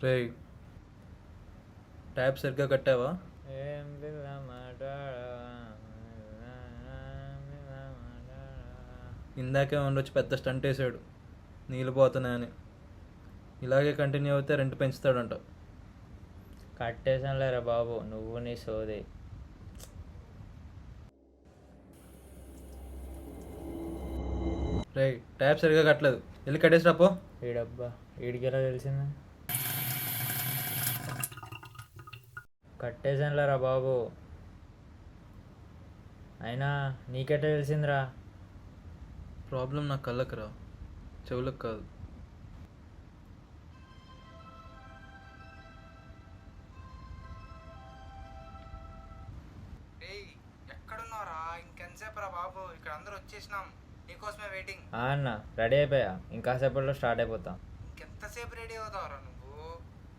రే, tap సరిగ్గా కట్టావా? ఏం పిల్ల మాట్లాడవా? ఇందాకే ఉండొచ్చి పెద్ద స్టంట్ వేసాడు నీళ్ళు పోతున్నాయని. ఇలాగే కంటిన్యూ అయితే రెంట్ పెంచుతాడంట. కట్టేసానులేరా బాబు, నువ్వు నీ సోది. రే, ట్యాప్ సరిగ్గా కట్టలేదు, వెళ్ళి కట్టేసి రాపో. ఈడబ్బా, ఈడికి ఎలా తెలిసింది? కట్టేసానులేరా బాబు. అయినా నీకెట్ట తెలిసిందిరా? ప్రాబ్లం నా కళ్ళకు రా, చెవులకు కాదు. రేయ్, ఎక్కడున్నారా? ఇంకెంతసేపు రా బాబు, ఇక్కడ అందరూ వచ్చేసినాం, నీకోసమే వెయిటింగ్. అన్న రెడీ అయిపోయా, ఇంకాసేపట్లో స్టార్ట్ అయిపోతాం. ఇంకెంతసేపు రెడీ అవుతావురా నువ్వు?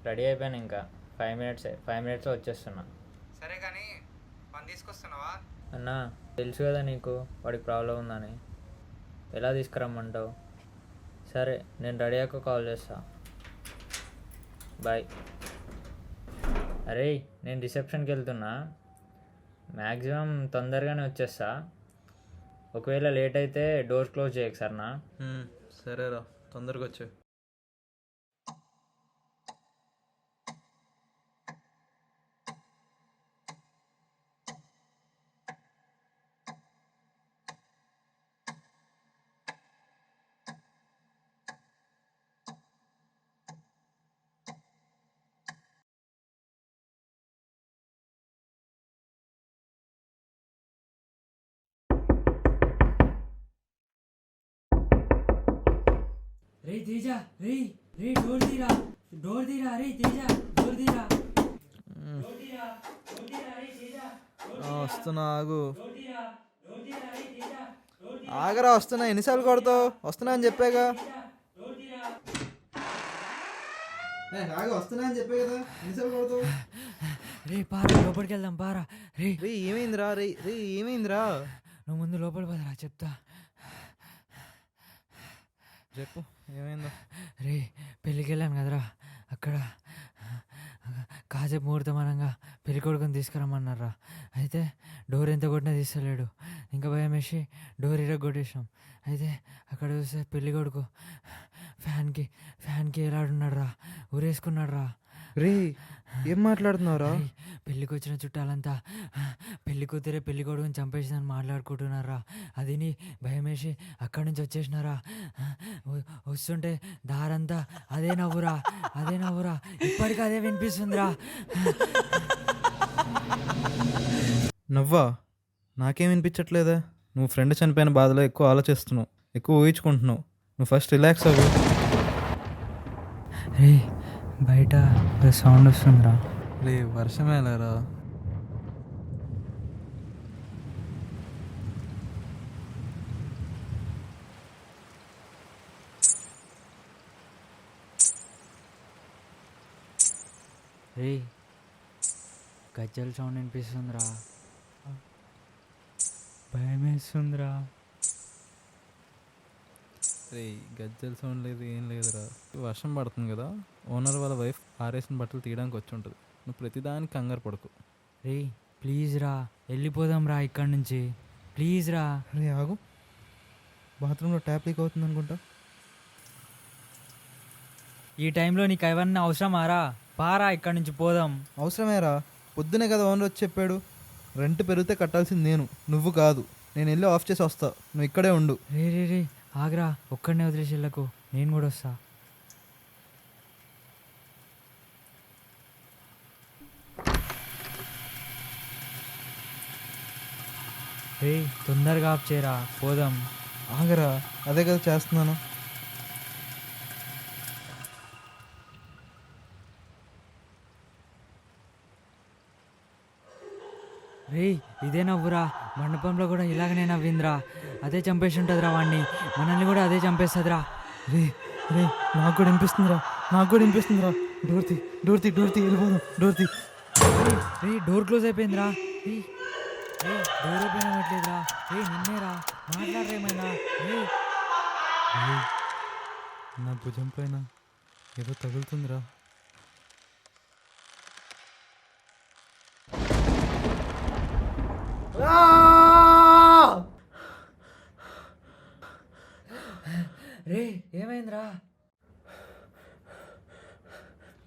రెడీ అయిపోయాను, ఇంకా 5 మినిట్స్లో వచ్చేస్తున్నా. సరే కానీ పని తీసుకొస్తున్నావా? అన్న తెలుసు కదా నీకు వాడికి ప్రాబ్లం ఉందని, ఎలా తీసుకురమ్మంటావు? సరే, నేను రెడీ అయ్యాక కాల్ చేస్తా. బాయ్. అరే, నేను రిసెప్షన్కి వెళ్తున్నా, మ్యాక్సిమం తొందరగానే వచ్చేస్తా. ఒకవేళ లేట్ అయితే డోర్ క్లోజ్ చేయకు సరేనా? సరేరా, తొందరగా వచ్చే. రే తేజ, రే రే డోర్ తీరా, డోర్ తీరా, రే తేజ డోర్ తీరా, డోర్ తీరా, డోర్ తీరా, రే తేజ వస్తున్నా, ఆగు. డోర్ తీరా, డోర్ తీరా, రే తేజ డోర్ తీరా, ఆగరా, వస్తున్నా. ఎన్నిసార్లు కొడతావు? వస్తున్నా అని చెప్పాగా. డోర్ తీరా. ఆగు, వస్తున్నా అని చెప్పే కదా, ఎన్నిసార్లు కొడతావు? రే పారా, లోపలికి వెళ్దాం పారా. రే రే, ఏమైందిరా? రే రే, ఏమైందిరా? నువ్వు ముందు లోపలి పదరా, చెప్తా. చెప్పు, ఏమైందో? రే పెళ్ళికి వెళ్ళాను కదరా, అక్కడ కాసేపు ముహూర్తమానంగా పెళ్లి కొడుకుని తీసుకురమ్మన్నారా. అయితే డోర్ ఎంత కొట్టినా తీస్తలేడు. ఇంకా భయం వేసి డోర్ ఇరగొట్టేసాం. అయితే అక్కడ చూస్తే పెళ్లి కొడుకు ఫ్యాన్కి ఎలాడున్నాడు రా, ఊరేసుకున్నాడు రా. రే, ఏం మాట్లాడుతున్నావురా? పెళ్ళికి వచ్చిన చుట్టాలంతా పెళ్లి కూతురే పెళ్లి కొడుకుని చంపేసిందని మాట్లాడుకుంటున్నారా. అది నీ భయం వేసి అక్కడి నుంచి వచ్చేసినారా. వస్తుంటే దారంతా అదే నవ్వురా, అదే నవ్వురా, ఇప్పటికీ అదే వినిపిస్తుందిరా. నవ్వా? నాకేం వినిపించట్లేదా? నువ్వు ఫ్రెండ్ చనిపోయిన బాధలో ఎక్కువ ఆలోచిస్తున్నావు, ఎక్కువ ఊహించుకుంటున్నావు. నువ్వు ఫస్ట్ రిలాక్స్ అవ్వు. రే బయట సౌండ్ వస్తుందిరా. రే, వర్షం ఎలారా? రే గజ్జల సౌండ్ వినిపిస్తుందిరా, భయం వేస్తుందిరా. రే, గజ్జల సౌండ్ లేదు, ఏం లేదురా. వర్షం పడుతుంది కదా, ఓనర్ వాళ్ళ వైఫ్ ఆరేసిన బట్టలు తీయడానికి వచ్చి ఉంటుంది. నువ్వు ప్రతిదానికి కంగారు పడుకో. రే ప్లీజ్ రా, వెళ్ళిపోదాం రా ఇక్కడి నుంచి, ప్లీజ్ రా. రే ఆగు, బాత్రూంలో ట్యాప్ లీక్ అవుతుంది అనుకుంటా. ఈ టైంలో నీకు అవన్నీ అవసరమారా? పారా ఇక్కడి నుంచి పోదాం. అవసరమేరా, పొద్దునే కదా ఓనర్ వచ్చి చెప్పాడు. రెంట్ పెరిగితే కట్టాల్సింది నేను, నువ్వు కాదు. నేను వెళ్ళి ఆఫ్ చేసి వస్తా, నువ్వు ఇక్కడే ఉండు. రే రే రే ఆగ్రా, ఒక్కడనే వదిలేసి వెళ్ళకు, నేను కూడా వస్తా. రే తొందరగా ఆఫ్ చేయరా, పోదాం. ఆగరా, అదే కదా చేస్తున్నాను. రే ఇదే నవ్వురా, మండపంలో కూడా ఇలాగనే నవ్విందిరా. అదే చంపేసి ఉంటుందిరా వాడిని, మనల్ని కూడా అదే చంపేస్తుందిరా. రే రే, నాకు కూడా వినిపిస్తుందిరా, నాకు కూడా వినిపిస్తుందిరా. డోర్తి డోర్తి డోర్తి, వెళ్ళిపోదాం. డోర్తి. రే డోర్ క్లోజ్ అయిపోయిందిరా. రే రే డోర్ ఓపెన్ అవ్వట్లేదురా. రే నిన్నేరా, మాట్లాడరేమైనా. రే నా భుజం పైన ఏదో తగులుతుందిరా.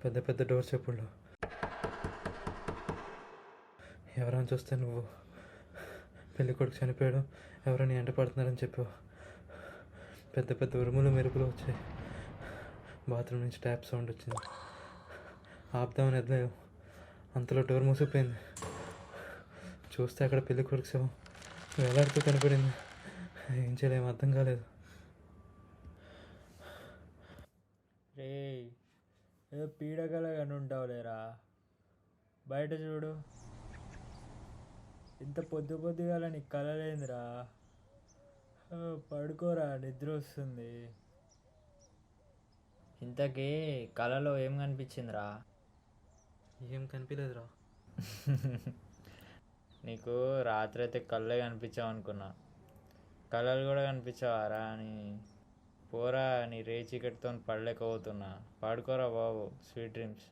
పెద్ద పెద్ద డోర్ చెప్పుళ్ళు. ఎవరైనా చూస్తే నువ్వు పెళ్లి కొడుకు చనిపోయాడు, ఎవరైనా ఎంట పడుతున్నారని చెప్పావు. పెద్ద పెద్ద ఉరుములు మెరుపులు వచ్చాయి. బాత్రూమ్ నుంచి ట్యాప్ సౌండ్ వచ్చింది. ఆపుదామని ఎద్దాం, అంతలో డోర్ మూసిపోయింది. చూస్తే అక్కడ పెళ్లి కొడుకు శవం వేలాడుతూ కనపడింది. ఏం చేయలేము, అర్థం కాలేదు. రే ఏదో పీడకలగానే ఉంటావులేరా, బయట చూడు. ఇంత పొద్దు పొద్దుగాల నీకు కలలేదురా. పడుకోరా, నిద్ర వస్తుంది. ఇంతకీ కళలో ఏం కనిపించిందిరా? ఏం కనిపించలేదురా. నీకు రాత్రి అయితే కళ్ళే కనిపించావు అనుకున్నా, కళలు కూడా కనిపించావారా అని. పోరా, నీ రే చీకటితో పడలేకపోతున్నా. పడుకోరా బాబు, స్వీట్ డ్రీమ్స్.